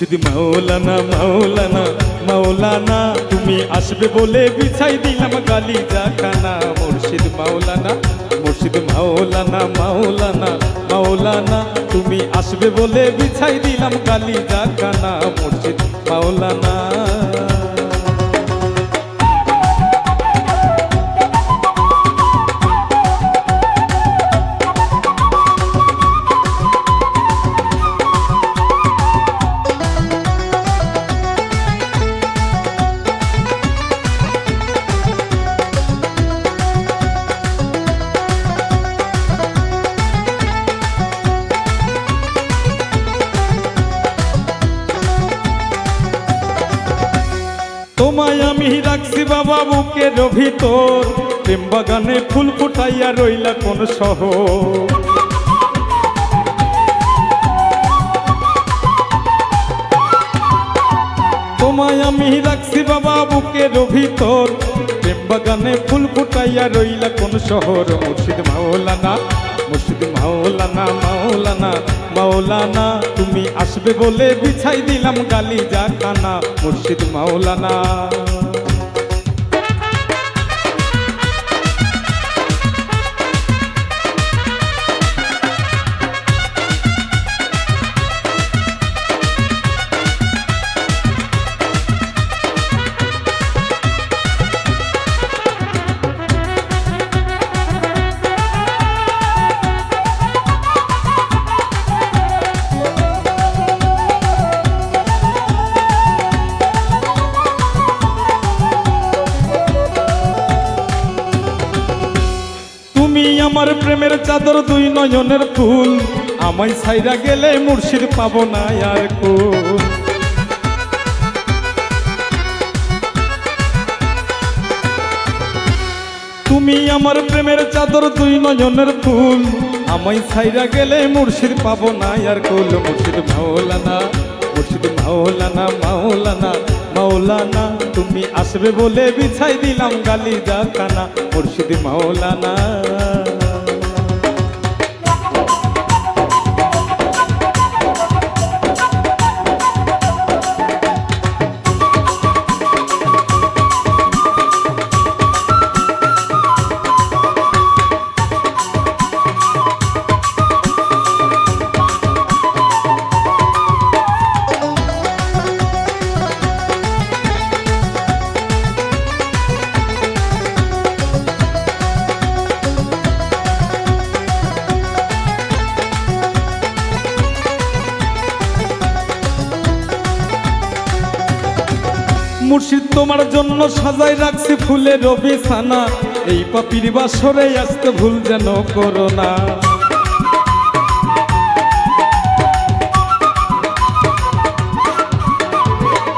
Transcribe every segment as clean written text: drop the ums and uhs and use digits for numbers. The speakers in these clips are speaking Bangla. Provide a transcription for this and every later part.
মুর্শিদ মাওলানা মাওলানা মাওলানা তুমি আসবে বলে বিছাই দিলাম গালি জাখানা। মুর্শিদ মাওলানা মুর্শিদ মাওলানা মাওলানা মাওলানা তুমি আসবে বলে বিছাই দিলাম গালি জাখানা। মুর্শিদ মাওলানা তোমায় আমি রাখছি বাবা বুকের ভিতর, প্রেম বাগানে ফুল ফুটাইয়া রইলা কোন শহর। তোমায় আমি রাখছি বাবা বুকের ভিতর, প্রেম বাগানে ফুল ফুটাইয়া রইলা কোন শহর। মুর্শিদ মাওলানা মুর্শিদ মাওলানা মাওলানা মাওলানা তুমি আসবে বলে বিছাই দিলাম গালি জাখানা। মুর্শিদ মাওলানা তুমি আমার প্রেমের চাদর দুই নয়নের ফুল, আমায় ছাইরা গেলে মুর্শিদ পাবো না আর কোন। তুমি আমার প্রেমের চাদর দুই নয়নের ফুল, আমায় ছাইরা গেলে মুর্শিদ পাবো না আর কোন। মুর্শিদ মাওলানা মুর্শিদ মাওলানা মাওলানা মাওলানা তুমি আসবে বলে বিছাই দিলাম গালি জাখানা। মুর্শিদ মাওলানা মুর্শিদ তোমার জন্য সাজাই রাখছি ফুলের বিছানা, এই পাপির বাসরে আসতে ভুল যেন করো না।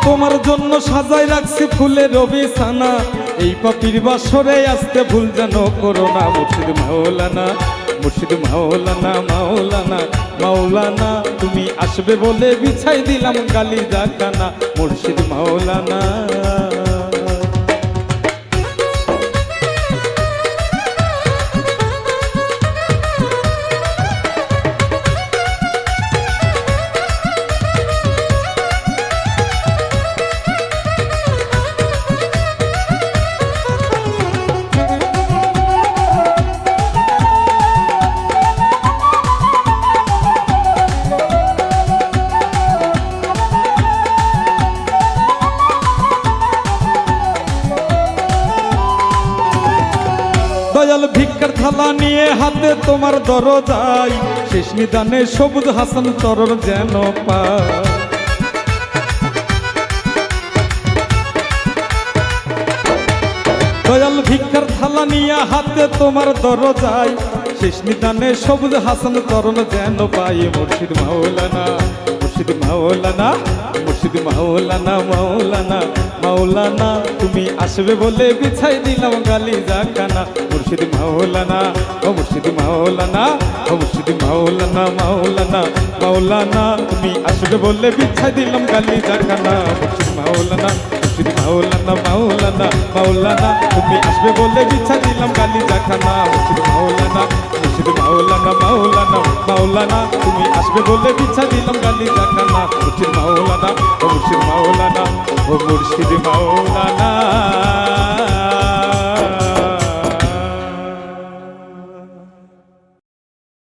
তোমার জন্য সাজাই রাখছি ফুলের বিছানা, এই পাপির বাসরে আসতে ভুল যেন করো না। মুর্শিদ মাওলানা মুর্শিদ মাওলানা মাওলানা মাওলানা তুমি আসবে বলে বিছাই দিলাম গালি জাখানা। মুর্শিদ মাওলানা দয়াল ভিক্ষার থালা নিয়ে হাতে তোমার দরজায়, শেষ নিদানে সবুজ হাসান চরণ যেন পায়। দয়াল ভিক্ষার থালা নিয়ে হাতে তোমার দরজায়, শেষ নিদানে সবুজ হাসান চরণ যেন পাই। মুর্শিদ মাওলানা মুর্শিদ মাওলানা মুর্শিদ মাওলানা মাওলানা মাওলানা তুমি আসবে বলে বিছাই দিলাম গালি জাখানা। মুর্শিদ মাওলানা ও মুর্শিদ মাওলানা ও মুর্শিদ মাওলানা মাওলানা মাওলানা তুমি আসবে বলে বিছাই দিলাম গালি জাখানা। মুর্শিদ মাওলানা মুর্শিদ মাওলানা মাওলানা মাওলানা তুমি আসবে বলে বিছাই দিলাম গালি জাখানা। মুর্শিদ মাওলানা মুর্শিদ মাওলানা মাওলানা মাওলানা তুমি আসবে বলে বিছা দিলাম গালি জাখানা মুর্শিদ মাওলানা ও মুর্শিদ মাওলানা ও মুর্শিদ মাওলানা